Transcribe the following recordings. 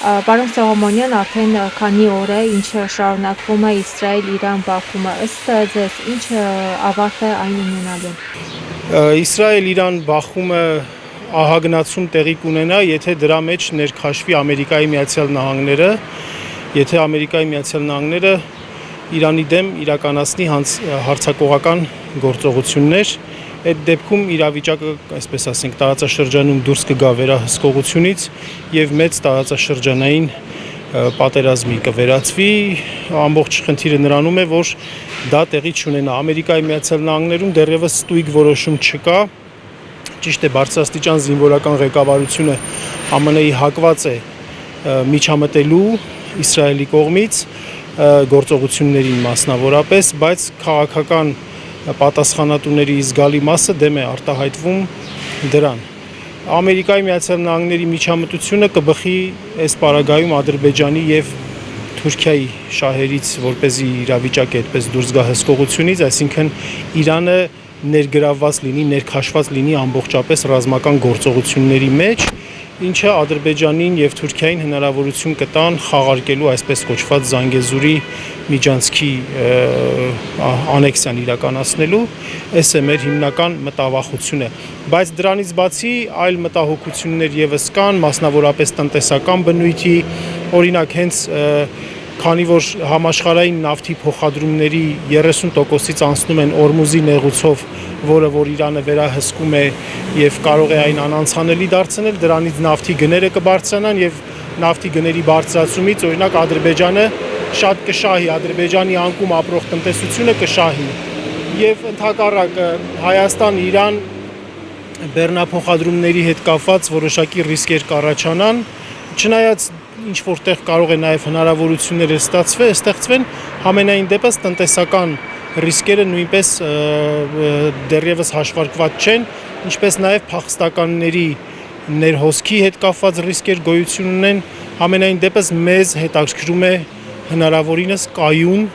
Պարոն Սողոմոնյան, արդեն քանի օր է, ինչ շարունակվում է Իսրայել-Իրան բախումը, ըստ ձեզ ինչ ավարտ է այն ունենալու։ Իսրայել-Իրան բախումը ահագնացում տեղի կունենա, եթե դրա մեջ ներքաշվի Ամերիկայի Միացյալ Նահանգները, եթե Ամերիկայի Միացյալ Նահանգները Իրանի դեմ իրականացնի հարձակողական գործողություններ, այդ դեպքում իրավիճակը, այսպես ասենք, տարածաշրջանում դուրս կգա վերահսկողությունից եւ մեծ տարածաշրջանային պատերազմի կվերածվի, ամբողջ խնդիրը նրանում է, որ դա տեղի չունենա։ Ամերիկայի Միացյալ Նահանգներում դեռևս ստույգ որոշում չկա, ճիշտ է, բարձրաստիճան զինվորական ղեկավարությունը ԱՄՆ-ի հակված է միջամտելու Իսրայելի կողմից գործողություններին մասնավորապես, բայց քաղաքական պատասխանատուների զգալի մասը դեմ է արտահայտվում դրան։ Ամերիկայի Միացյալ Նահանգների միջամտությունը կբխի այս պարագայում Ադրբեջանի եւ Թուրքիայի շահերից, որպեսզի իրավիճակը այդպես դուրս գա հսկողությունից, այսինքն Իրանը ներգրավված լինի, ներքաշված լինի ամբողջապես ռազմական գործողությունների մեջ, ինչը Ադրբեջանին եւ Թուրքիային հնարավորություն կտան խաղարկելու այսպես կոչված Զանգեզուրի միջանցքի անեքսիան իրականացնելու, այս է մեր հիմնական մտավախությունը, բայց դրանից բացի այլ մտահոգություններ եւս կան, մասնավորապես տնտեսական բնույթի, օրինակ հենց քանի որ համաշխարհային նավթի փոխադրումների 30%-ից անցնում են Օրմուզի նեղուցով, որը որ Իրանը վերահսկում է եւ կարող է այն անանցանելի դարձնել, դրանից նավթի գները կբարձրանան եւ նավթի գների բարձրացումից օրինակ Ադրբեջանը շատ կշահի, Ադրբեջանի անկում ապրող տնտեսությունը կշահի եւ ընդհակառակը Հայաստան-Իրան բեռնափոխադրումների հետ կապված որոշակի ռիսկեր կառաջանան, չնայած ինչ որտեղ կարող է նաև հնարավորություններ ստեղծվեն, համենայն դեպս տնտեսական ռիսկերը նույնպես դեռևս հաշվարկված չեն, ինչպես նաև փախստականների ներհոսքի հետ կապված ռիսկեր գոյություն ունեն, համենայն դեպս մեզ հետաքրքրում է հնարավորինս կայուն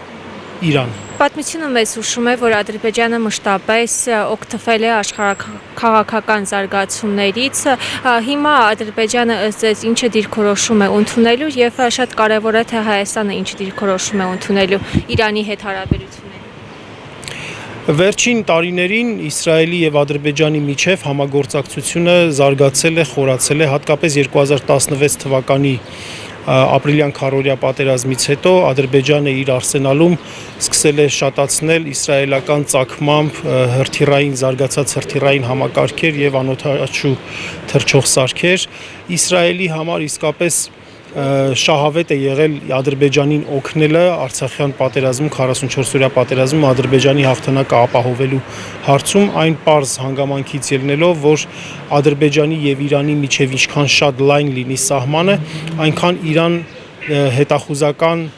Իրան։ Պատմությունը մեզ հուշում է, որ Ադրբեջանը մշտապես օգտվել է աշխարհաքաղաքական զարգացումներից, հիմա Ադրբեջանը ըստ ձեզ ինչը դիրքորոշում է ընդունելու եւ շատ կարեւոր է թե Հայաստանը ինչ դիրքորոշում է ընդունելու Իրանի հետ հարաբերությունները։ Վերջին տարիներին Իսրայելի եւ Ադրբեջանի միջև համագործակցությունը զարգացել է, խորացել է, հատկապես 2016 թվականի ապրիլյան քառօրյա պատերազմից հետո Ադրբեջանը իր արսենալում սկսել է շատացնել իսրայելական ծագմամբ զարգացած հրթիռային համակարգեր եւ անօդաչու թռչող սարքեր, Իսրայելի համար իսկապես շահավետ է եղել Ադրբեջանին օգնելը Արցախյան պատերազմում 44-օրյա պատերազմում Ադրբեջանի հաղթանակը ապահովելու հարցում այն պարզ հանգամանքից ելնելով, որ Ադրբեջանի եւ Իրանի միջև ինչքան շատ լայն լինի սահմանը, այնքան Իրան հետախուզական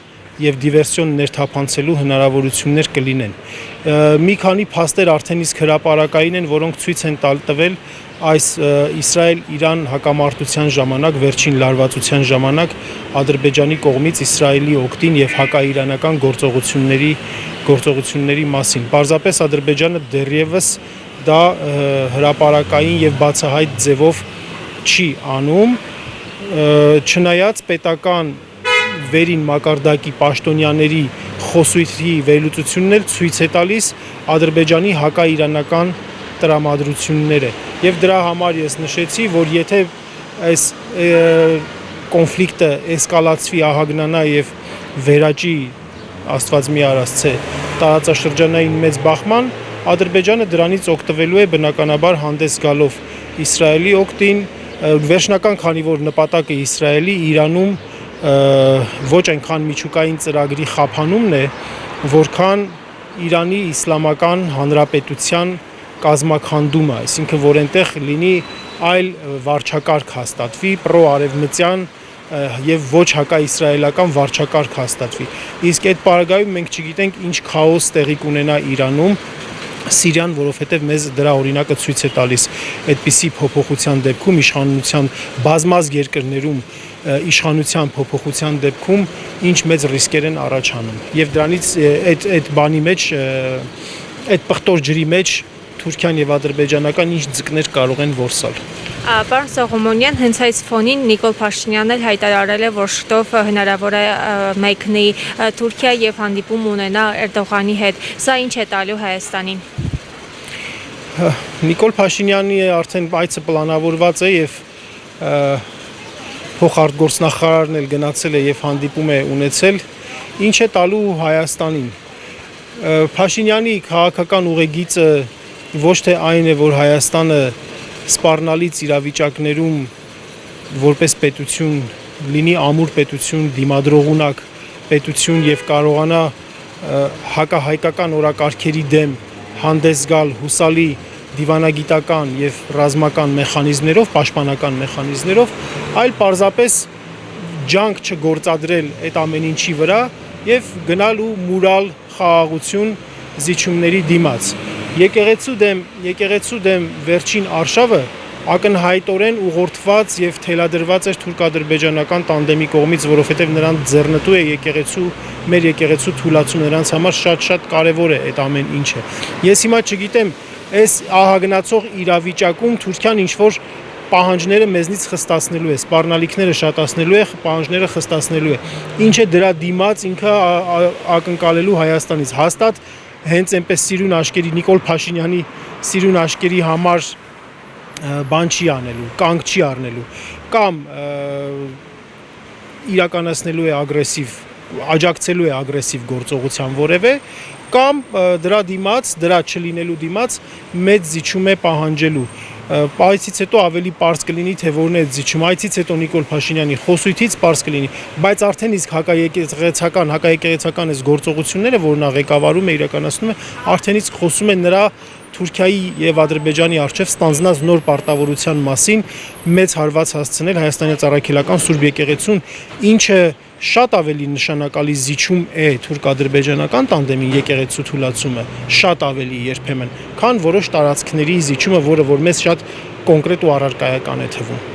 եւ դիվերսիոն ներթափանցելու հնարավորություններ կլինեն։ Մի քանի փաստեր արդեն իսկ հրապարակային են, որոնք ցույց են տվել այս Իսրայել-Իրան հակամարտության ժամանակ, վերջին լարվածության ժամանակ Ադրբեջանի կողմից Իսրայելի օգտին եւ հակաիրանական գործողությունների մասին։ Պարզապես Ադրբեջանը դեռևս դա հրապարակային եւ բացահայտ ձևով չի անում, չնայած պետական վերին մակարդակի պաշտոնյաների խոսույթի վերլուծությունն էլ ցույց է տալիս Ադրբեջանի հակաիրանական տրամադրությունները եւ դրա համար ես նշեցի, որ եթե այս կոնֆլիկտը էսկալացվի, ահագնանա եւ վերաճի Աստված մի արածցե տարածաշրջանային մեծ բախման, Ադրբեջանը դրանից օգտվելու է բնականաբար հանդես գալով Իսրայելի օգտին, վերջնական քանի որ նպատակը Իսրայելի Իրանում ոչ այնքան միջուկային ծրագրի խափանումն է, որքան Իրանի Իսլամական Հանրապետության կազմաքանդումը, այսինքն որ այնտեղ լինի այլ վարչակարգ հաստատվի, պրոարևմտյան եւ ոչ հակաիսրայելական վարչակարգ հաստատվի։ Իսկ այդ պարագայում մենք չգիտենք ինչ քաոս տեղի կունենա Իրանում, Սիրիան, որովհետև մեզ դրա օրինակը ցույց է տալիս այդպիսի փոփոխության դեպքում իշխանության բազմազգ երկրներում իշխանության փոփոխության դեպքում ինչ մեծ ռիսկեր են առաջանում եւ դրանից այդ բանի մեջ այդ պղտոր ջրի մեջ թուրքյան եւ ադրբեջանական ինչ ձկներ կարող են որսալ։ Պարոն Սողոմոնյան, հենց այս ֆոնին Նիկոլ Փաշինյանն էլ հայտարարել է, որ շուտով հնարավոր է մեկնի Թուրքիա եւ հանդիպում ունենա Էրդողանի հետ։ Սա ինչ է տալու Հայաստանին։ Նիկոլ Փաշինյանի արդեն այցը պլանավորված է եւ փոխարտգործնախարարն էլ գնացել է եւ հանդիպում է ունեցել, ինչ է տալու Հայաստանին։ Փաշինյանի քաղաքական ուղեգիծը ոչ թե այն է, որ Հայաստանը սպառնալից իրավիճակներում որպես պետություն լինի ամուր պետություն, դիմադրողունակ պետություն եւ կարողանա հակահայկական օրակարգերի դեմ հանդես գալ հուսալի դիվանագիտական եւ ռազմական մեխանիզմներով, պաշտպանական մեխանիզմներով, այլ պարզապես ջանք չգործադրել այդ ամեն ինչի վրա եւ գնալ ու մուրալ խաղաղություն զիջումների դիմաց։ Եկեղեցու դեմ վերջին արշավը ակնհայտորեն ուղղորդված եւ թելադրված էր թուրք-ադրբեջանական տանդեմի կողմից, որովհետեւ նրանց ձեռնտու է մեր եկեղեցու թուլացումը, նրանց համար շատ կարեւոր է այդ ամեն ինչը։ Ես հիմա չգիտեմ, այս ահագնացող իրավիճակում Թուրքիան ինչ որ պահանջները մեզնից խստացնելու է, սպառնալիքները շատացնելու է, պահանջները խստացնելու է։ Ինչ է դրա դիմաց ինքը ակնկալելու Հայաստանից։ Հաստատ հենց այնպես սիրուն աշկերի Նիկոլ Փաշինյանի սիրուն աշկերի համար բան չի անելու, կանգ չի առնելու, կամ իրականացնելու է աջակցելու է ագրեսիվ գործողության որևէ, կամ դրա չլինելու դիմաց մեծ զիջում է պահանջելու։ Այցից հետո ավելի պարզ կլինի, թե որն է զիջումը, այցից հետո Նիկոլ Փաշինյանի խոսույթից պարզ կլինի, բայց արդեն իսկ հակաեկեղեցական այս գործողությունները, որ նա ղեկավարում է, իրականացնում է, արդեն իսկ խոսում է նրա Թուրքիայի եւ Ադրբեջանի առջեւ ստանձնած նոր պարտավորության մասին մեծ հարված հասցնել Հայաստանյան Առաքելական Սուրբ Եկեղեցուն, ինչը շատ ավելի նշանակալի զիջում է թուրք-ադրբեջանական տանդեմին եկեղեցու թուլացումը, շատ ավելի երբեմն, քան որոշ տարածքների զիջումը, որը որ մեզ շատ կոնկրետ ու առարկայական է թվում։